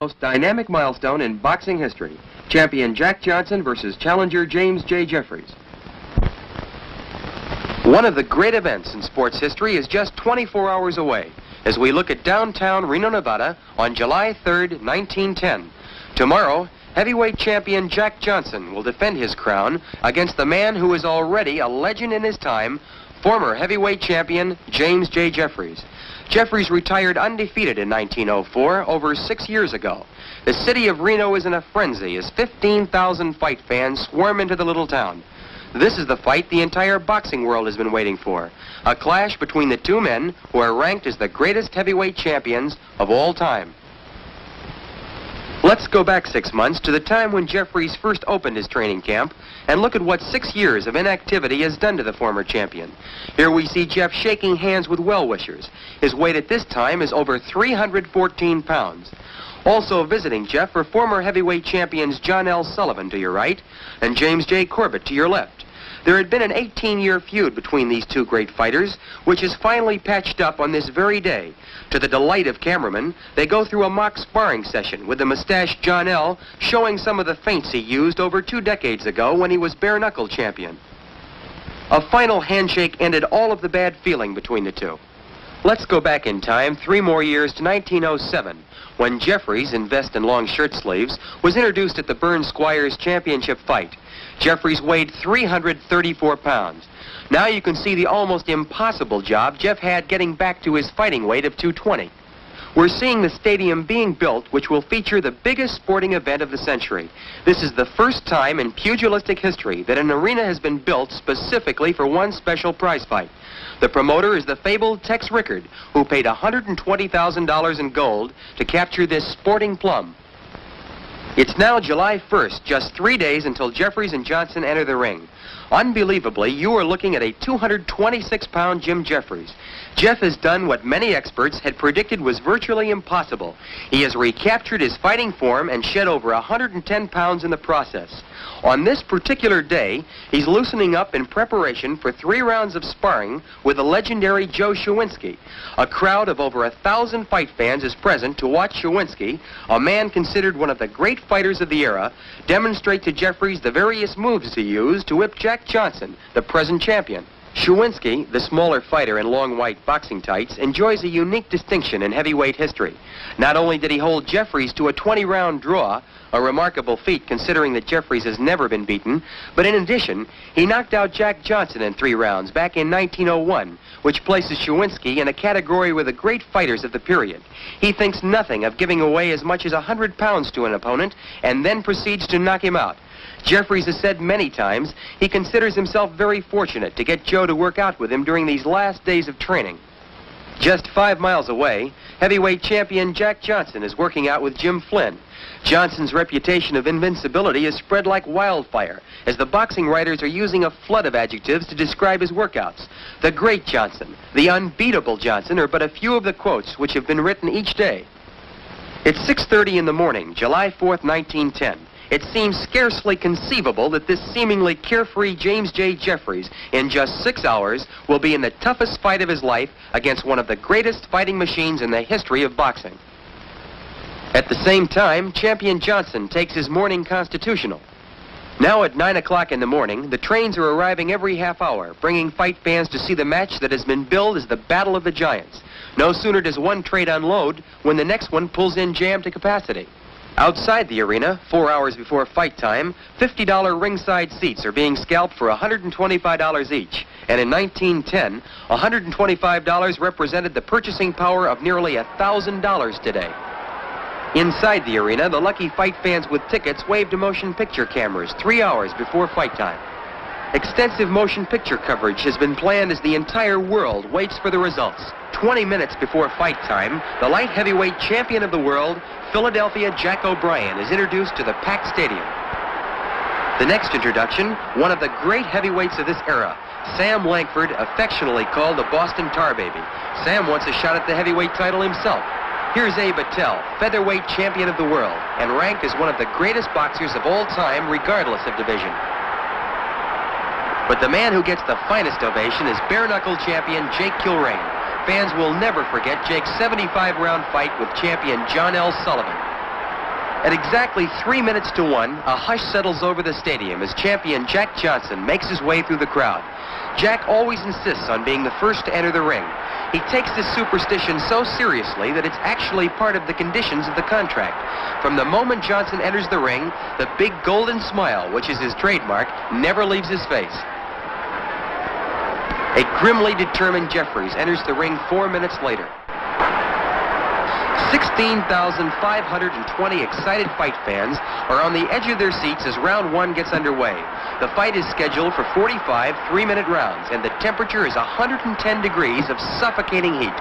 Most dynamic milestone in boxing history. Champion Jack Johnson versus challenger James J. Jeffries. One of the great events in sports history is just 24 hours away as we look at downtown Reno, Nevada on July 3rd, 1910. Tomorrow, heavyweight champion Jack Johnson will defend his crown against the man who is already a legend in his time, former heavyweight champion James J. Jeffries. Jeffries retired undefeated in 1904, over 6 years ago. The city of Reno is in a frenzy as 15,000 fight fans swarm into the little town. This is the fight the entire boxing world has been waiting for. A clash between the two men who are ranked as the greatest heavyweight champions of all time. Let's go back 6 months to the time when Jeffries first opened his training camp and look at what 6 years of inactivity has done to the former champion. Here we see Jeff shaking hands with well-wishers. His weight at this time is over 314 pounds. Also visiting Jeff are former heavyweight champions John L. Sullivan to your right and James J. Corbett to your left. There had been an 18-year feud between these two great fighters, which is finally patched up on this very day. To the delight of cameramen, they go through a mock sparring session with the mustached John L. showing some of the feints he used over 2 decades ago when he was bare-knuckle champion. A final handshake ended all of the bad feeling between the two. Let's go back in time 3 more years to 1907, when Jeffries, in vest and long shirt sleeves, was introduced at the Burn Squires Championship fight. Jeffries weighed 334 pounds. Now you can see the almost impossible job Jeff had getting back to his fighting weight of 220. We're seeing the stadium being built, which will feature the biggest sporting event of the century. This is the first time in pugilistic history that an arena has been built specifically for one special prize fight. The promoter is the fabled Tex Rickard, who paid $120,000 in gold to capture this sporting plum. It's now July 1st, just 3 days until Jeffries and Johnson enter the ring. Unbelievably, you are looking at a 226-pound Jim Jeffries. Jeff has done what many experts had predicted was virtually impossible. He has recaptured his fighting form and shed over 110 pounds in the process. On this particular day, he's loosening up in preparation for 3 rounds of sparring with the legendary Joe Shawinski. A crowd of over 1,000 fight fans is present to watch Shawinski, a man considered one of the great fighters of the era, demonstrate to Jeffries the various moves he used to whip Jack Johnson, the present champion. Shawinski, the smaller fighter in long white boxing tights, enjoys a unique distinction in heavyweight history. Not only did he hold Jeffries to a 20-round draw, a remarkable feat considering that Jeffries has never been beaten, but in addition, he knocked out Jack Johnson in 3 rounds back in 1901, which places Shawinski in a category with the great fighters of the period. He thinks nothing of giving away as much as 100 pounds to an opponent and then proceeds to knock him out. Jeffries has said many times he considers himself very fortunate to get Joe to work out with him during these last days of training. Just 5 miles away, heavyweight champion Jack Johnson is working out with Jim Flynn. Johnson's reputation of invincibility is spread like wildfire, as the boxing writers are using a flood of adjectives to describe his workouts. The great Johnson, the unbeatable Johnson are but a few of the quotes which have been written each day. It's 6:30 in the morning, July 4th, 1910. It seems scarcely conceivable that this seemingly carefree James J. Jeffries, in just 6 hours, will be in the toughest fight of his life against one of the greatest fighting machines in the history of boxing. At the same time, champion Johnson takes his morning constitutional. Now at 9 o'clock in the morning, the trains are arriving every half hour, bringing fight fans to see the match that has been billed as the Battle of the Giants. No sooner does one train unload when the next one pulls in jam to capacity. Outside the arena, 4 hours before fight time, $50 ringside seats are being scalped for $125 each. And in 1910, $125 represented the purchasing power of nearly $1,000 today. Inside the arena, the lucky fight fans with tickets wave to motion picture cameras 3 hours before fight time. Extensive motion picture coverage has been planned as the entire world waits for the results. 20 minutes before fight time, the light heavyweight champion of the world, Philadelphia Jack O'Brien, is introduced to the packed stadium. The next introduction, one of the great heavyweights of this era, Sam Lankford, affectionately called the Boston Tar Baby. Sam wants a shot at the heavyweight title himself. Here's Abe Attell, featherweight champion of the world, and ranked as one of the greatest boxers of all time, regardless of division. But the man who gets the finest ovation is bare-knuckle champion Jake Kilrain. Fans will never forget Jake's 75-round fight with champion John L. Sullivan. At exactly 3 minutes to 1, a hush settles over the stadium as champion Jack Johnson makes his way through the crowd. Jack always insists on being the first to enter the ring. He takes this superstition so seriously that it's actually part of the conditions of the contract. From the moment Johnson enters the ring, the big golden smile, which is his trademark, never leaves his face. A grimly determined Jeffries enters the ring 4 minutes later. 16,520 excited fight fans are on the edge of their seats as round 1 gets underway. The fight is scheduled for 45 3-minute rounds, and the temperature is 110 degrees of suffocating heat.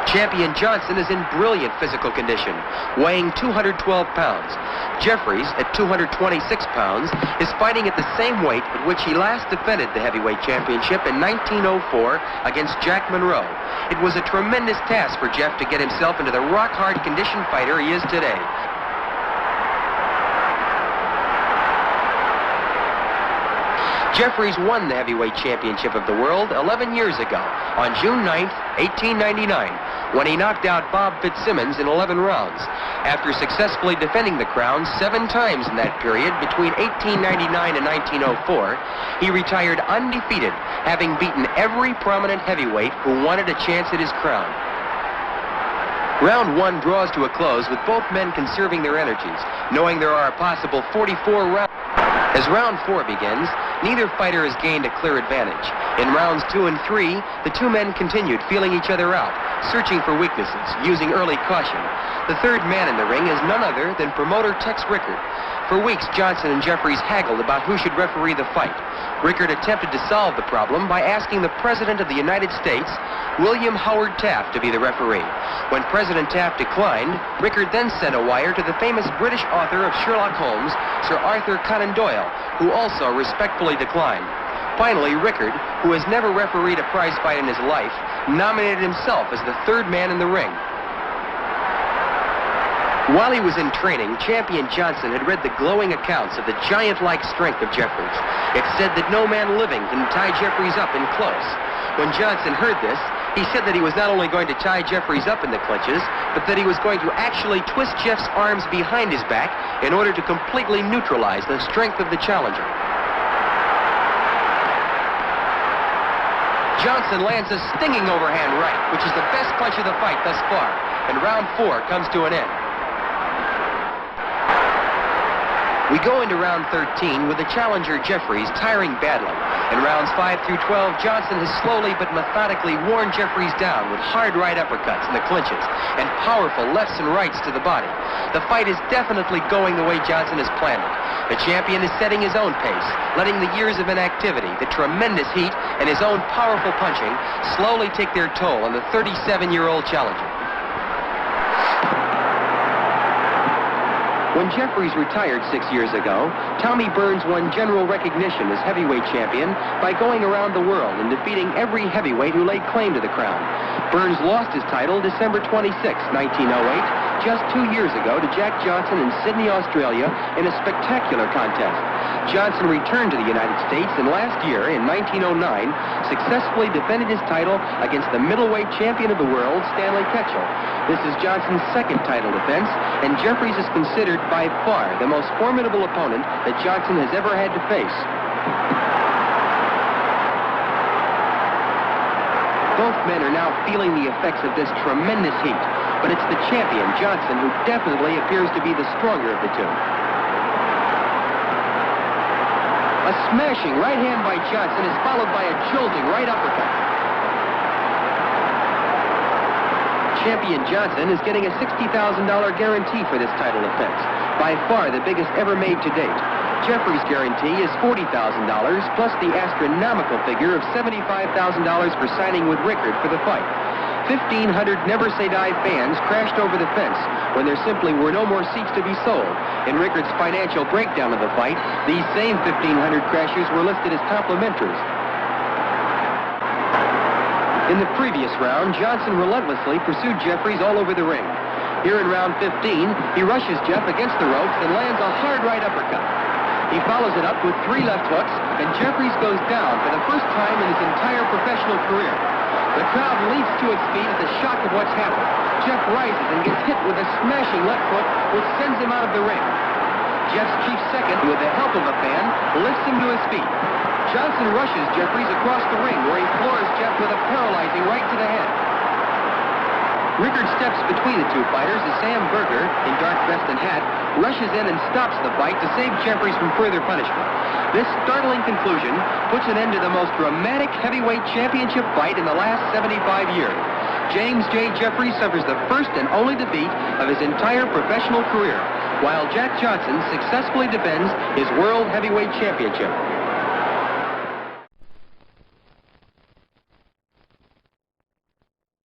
Champion Johnson is in brilliant physical condition, weighing 212 pounds. Jeffries, at 226 pounds, is fighting at the same weight at which he last defended the heavyweight championship in 1904 against Jack Monroe. It was a tremendous task for Jeff to get himself into the rock-hard conditioned fighter he is today. Jeffries won the heavyweight championship of the world 11 years ago on June 9th, 1899, when he knocked out Bob Fitzsimmons in 11 rounds. After successfully defending the crown 7 times in that period between 1899 and 1904, he retired undefeated, having beaten every prominent heavyweight who wanted a chance at his crown. Round 1 draws to a close with both men conserving their energies, knowing there are a possible 44 rounds. As round 4 begins, neither fighter has gained a clear advantage. In rounds 2 and 3, the two men continued feeling each other out, searching for weaknesses, using early caution. The third man in the ring is none other than promoter Tex Rickard. For weeks, Johnson and Jeffries haggled about who should referee the fight. Rickard attempted to solve the problem by asking the President of the United States, William Howard Taft, to be the referee. When President Taft declined, Rickard then sent a wire to the famous British author of Sherlock Holmes, Sir Arthur Conan Doyle, who also respectfully declined. Finally, Rickard, who has never refereed a prize fight in his life, nominated himself as the third man in the ring. While he was in training, champion Johnson had read the glowing accounts of the giant-like strength of Jeffries. It said that no man living can tie Jeffries up in close. When Johnson heard this, he said that he was not only going to tie Jeffries up in the clinches, but that he was going to actually twist Jeff's arms behind his back in order to completely neutralize the strength of the challenger. Johnson lands a stinging overhand right, which is the best punch of the fight thus far, and round 4 comes to an end. We go into round 13 with the challenger Jeffries tiring badly. In rounds 5 through 12, Johnson has slowly but methodically worn Jeffries down with hard right uppercuts in the clinches and powerful lefts and rights to the body. The fight is definitely going the way Johnson has planned it. The champion is setting his own pace, letting the years of inactivity, the tremendous heat, and his own powerful punching slowly take their toll on the 37-year-old challenger. When Jeffries retired 6 years ago, Tommy Burns won general recognition as heavyweight champion by going around the world and defeating every heavyweight who laid claim to the crown. Burns lost his title December 26, 1908, just 2 years ago to Jack Johnson in Sydney, Australia, in a spectacular contest. Johnson returned to the United States and last year, in 1909, successfully defended his title against the middleweight champion of the world, Stanley Ketchel. This is Johnson's second title defense, and Jeffries is considered by far the most formidable opponent that Johnson has ever had to face. Both men are now feeling the effects of this tremendous heat, but it's the champion, Johnson, who definitely appears to be the stronger of the two. A smashing right hand by Johnson is followed by a jolting right uppercut. Champion Johnson is getting a $60,000 guarantee for this title defense, by far the biggest ever made to date. Jeffries' guarantee is $40,000, plus the astronomical figure of $75,000 for signing with Rickard for the fight. 1,500 Never Say Die fans crashed over the fence when there simply were no more seats to be sold. In Rickard's financial breakdown of the fight, these same 1,500 crashers were listed as complimentaries. In the previous round, Johnson relentlessly pursued Jeffries all over the ring. Here in round 15, he rushes Jeff against the ropes and lands a hard right uppercut. He follows it up with 3 left hooks, and Jeffries goes down for the first time in his entire professional career. The crowd leaps to its feet at the shock of what's happened. Jeff rises and gets hit with a smashing left foot, which sends him out of the ring. Jeff's chief second, with the help of a fan, lifts him to his feet. Johnson rushes Jeffries across the ring, where he floors Jeff with a paralyzing right to the head. Rickard steps between the two fighters as Sam Berger, in dark vest and hat, rushes in and stops the fight to save Jeffries from further punishment. This startling conclusion puts an end to the most dramatic heavyweight championship fight in the last 75 years. James J. Jeffries suffers the first and only defeat of his entire professional career, while Jack Johnson successfully defends his World Heavyweight Championship.